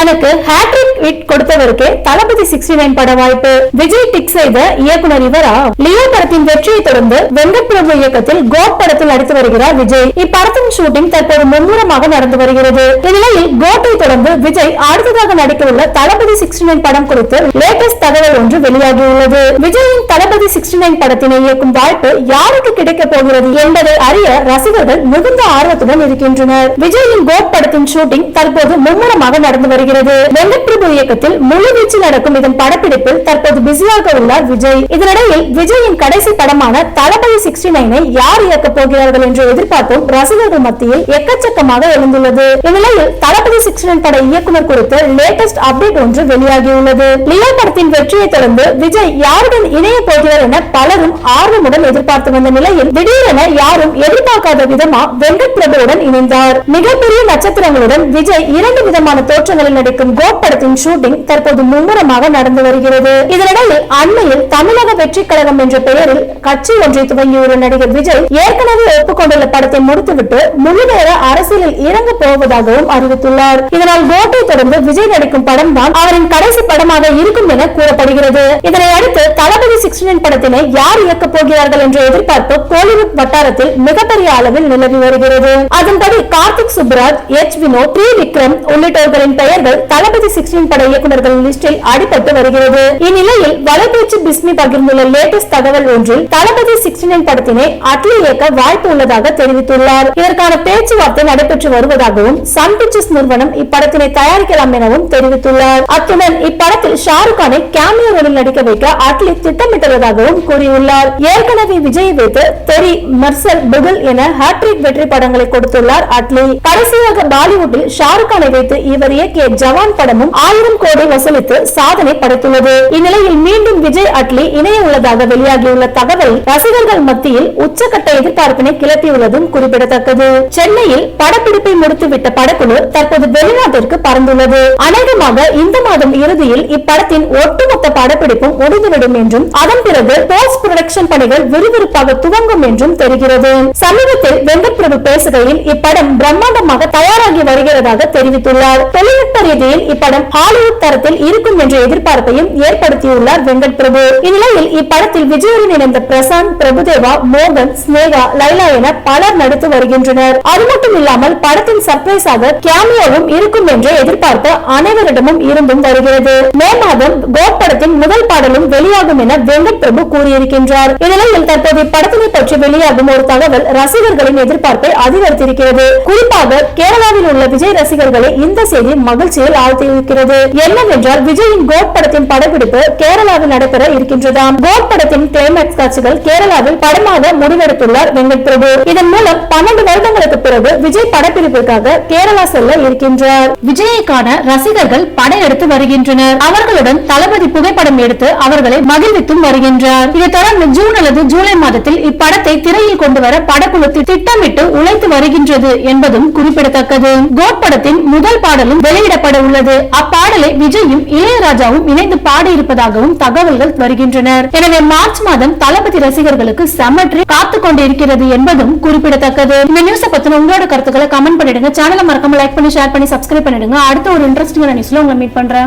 தனக்கு hat-trick hit கொடுத்தவருக்கு தளபதி 69 பட வாய்ப்பு. விஜய் டிக் செய்த இயக்குனர் இவரா? லியோ படத்தின் வெற்றியை தொடர்ந்து வெங்கட் பிரபு இயக்கத்தில் கோட் படத்தில் நடித்து வருகிறார் விஜய். இப்படத்தின் ஷூட்டிங் தற்போது மும்முரமாக நடந்து வருகிறது. இந்நிலையில் கோட்டை தொடர்ந்து விஜய் அடுத்ததாக நடிக்கவுள்ள தளபதி 69 படம் குறித்து லேட்டஸ்ட் தகவல் ஒன்று வெளியாகியுள்ளது. விஜயின் தளபதி 69 படத்தினை இயக்கும் வாய்ப்பு யாருக்கு கிடைக்க போகிறது என்பதை அறிய ரசிகர்கள் மிகுந்த ஆர்வத்துடன் இருக்கின்றனர். விஜயின் கோட் படத்தின் ஷூட்டிங் தற்போது மும்முரமாக நடந்து வருகிறது. வெங்கட் பிரபு இயக்கத்தில் முழுவீச்சு நடக்கும் இதன் படப்பிடிப்பில் தற்போது பிஸியாக உள்ளார் விஜய். இதனிடையில் விஜயின் கடைசி படமான தளபதி 69 யார் இயக்க போகிறார்கள் என்ற எதிர்பார்ப்பும் ரசிகர்கள் மத்தியில் எக்கச்சக்கமாக எழுந்துள்ளது. இந்நிலையில் தளபதி 69 பட இயக்குனர் குறித்து லேட்டஸ்ட் அப்டேட் ஒன்று வெளியாகியுள்ளது. லியோ படத்தின் வெற்றியை தொடர்ந்து விஜய் யாருடன் இணைய போகிறார் என பலரும் ஆர்வமுடன் எதிர்பார்த்து வந்த நிலையில் திடீரென யாரும் எதிர்பார்க்காத விதமா வெங்கட் பிரபுவுடன் இணைந்தார். மிகப்பெரிய நட்சத்திரங்களுடன் விஜய் 2 விதமான தோற்றங்களில் நடிக்கும் கோட் படத்தின் ஷூட்டிங் தற்போது மும்முரமாக நடந்து வருகிறது. இதனிடையில் அண்மையில் தமிழக வெற்றி கழகம் என்ற பெயரில் கட்சி ஒன்றை துவங்கியுள்ள நடிகர் விஜய் ஏற்கனவே ஒப்புக்கொண்டுள்ள படத்தை முடித்துவிட்டு முழுநேர அரசியலில் இறங்க போவதாகவும் அறிவித்துள்ளார். இதனால் கோட்டை தொடர்ந்து விஜய் நடிக்கும் படம் தான் அவரின் கடைசி படமாக இருக்கும் என கூறப்படுகிறது. இதனை அடுத்து தளபதி 69 படத்தினை யார் இயக்க போகிறார்கள் என்ற எதிர்பார்ப்பு கோலிவுட் வட்டாரத்தில் மிகப்பெரிய அளவில் நிலவி வருகிறது. அதன்படி கார்த்திக் சுப்ராஜ், எச் வினோத், விக்ரம் உள்ளிட்டோர்களின் பெயர்கள் தளபதி 69 பட இயக்குநர்கள் லிஸ்டில் அடிபட்டு வருகிறது. இந்நிலையில் வலைபேச்சு பிஸ்மி பகிர்ந்துள்ள லேட்டஸ்ட் தகவல் ஒன்றில் தளபதி 69 படத்தினை அட்லி இயக்க வாய்ப்பு உள்ளதாக தெரிவித்துள்ளார். இதற்கான பேச்சுவார்த்தை நடைபெற்று வருவதாகவும் சன் பிக்சர்ஸ் நிறுவனம் இப்படத்தினை தயாரிக்கலாம் எனவும் தெரிவித்துள்ளார். அத்துடன் இப்படத்தில் ஷாருக் கானை கேமியோ ரோலில் நடிக்க வைக்க அட்லி திட்டமிட்டுள்ளதாகவும் கூறியுள்ளார். ஏற்கனவே விஜயை வைத்து தெரி, மெர்சல், பிகில் என ஹேட்ரிக் வெற்றி படங்களை கொடுத்துள்ளார் அட்லி. கடைசியாக பாலிவுட்டில் ஷாருக் கானை வைத்து இவர் இயக்கிய ஜவான் படமும் 1000 கோடி வசூலித்து சாதனை படைத்துள்ளது. இந்நிலையில் மீண்டும் விஜய் அட்லி இணைய உள்ளதாக வெளியாகியுள்ள தகவல் ரசிகர்கள் மத்தியில் உச்சகட்ட எதிர்பார்ப்பினை கிளப்பியுள்ளதும் குறிப்பிடத்தக்கது. சென்னையில் படப்பிடிப்பை முடித்துவிட்ட படக்குழு தற்போது வெளிநாட்டிற்கு பறந்துள்ளது. அநேகமாக இந்த மாதம் இறுதியில் இப்படத்தின் ஒட்டுமொத்த படப்பிடிப்பும் முடிந்துவிடும் என்றும் அதன் பிறகு போஸ்ட் புரொடக்ஷன் பணிகள் விறுவிறுப்பாக துவங்கும் என்றும் தெரிகிறது. சமீபத்தில் வெங்கட் பிரபு பேசுகையில் இப்படம் பிரம்மாண்டமாக தயாராகி வருகிறதாக தெரிவித்துள்ளார். தொழில்நுட்ப ரீதியில் இப்படம் ஹாலிவுட் தரத்தில் இருக்கும் என்ற எதிர்பார்ப்பையும் ஏற்படுத்தியுள்ளார் வெங்கட் பிரபு. இந்நிலையில் இப்படத்தில் விஜயுடன் இணைந்த பிரசாந்த், பிரபுதேவா, மோகன், ஸ்னேகா, லைலா என பலர் நடித்து வருகின்றனர். அது மட்டும் இல்லாமல் படத்தின் சர்ப்ரைஸாக கேமியோவும் இருக்கும் என்ற எதிர்பார்ப்பு அனைவரிடமும் இருந்தும் வருகிறது. மே மாதம் கோட் படத்தின் முதல் பாடலும் வெளியாகும் என வெங்கட் பிரபு கூறியிருக்கின்றார். இந்நிலையில் தற்போது இப்படத்தினை பற்றி வெளியாகும் ஒரு தகவல் ரசிகர்களின் எதிர்பார்ப்பை அதிகரித்திருக்கிறது. குறிப்பாக கேரளாவில் உள்ள விஜய் ரசிகர்களை இந்த செய்தி மகிழ்ச்சியில் ஆழ்த்தியிருக்கிறது. என்னவென்றால் விஜயின் கோட் படத்தின் படப்பிடிப்பு கேரளாவில் நடைபெற இருக்கின்றதாம். கோட் படத்தின் கிளைமேக்ஸ் காட்சிகள் கேரளாவில் படமாக முடிவெடுத்துள்ளார் வெங்கட் பிரபு. இதன் மூலம் 12 வருடங்களுக்கு பிறகு விஜய் படப்பிடிப்பிற்காக கேரளா செல்ல இருக்கின்றார். விஜயை காண ரசிகர்கள் படையெடுத்து வருகின்றனர். அவர்களுடன் தளபதி புகைப்படம் எடுத்து அவர்களை மகிழ்வித்தும் வருகின்றார். இதை தொடர்ந்து ஜூன் அல்லது ஜூலை மாதத்தில் இப்படத்தை திரையில் கொண்டு வர படக்குழு திட்டமிட்டு உழைத்து வருகின்றது என்பதும் குறிப்பிடத்தக்கது. கோட் படத்தின் முதல் பாடலும் வெளியிடப்பட உள்ளது. அப்பாடலை விஜயும் இளையராஜாவும் இணைந்து பாடியிருப்பதாகவும் தகவல்கள் வருகின்றனர். எனவே மார்ச் மாதம் தளபதி ரசிகர்களுக்கு சமற்றி காத்துக் கொண்டிருக்கிறது என்பதும் குறிப்பிடத்தக்கது. இந்த நியூஸ் பத்தின உங்களோட கருத்துக்களை கமெண்ட் பண்ணிடுங்க. சேனலை மறக்காம லைக் பண்ணி, ஷேர் பண்ணி, சப்ஸ்கிரைப் பண்ணிடுங்க. அடுத்த ஒரு இன்ட்ரெஸ்டிங்கான நியூஸ்ல உங்களை மீட் பண்றேன்.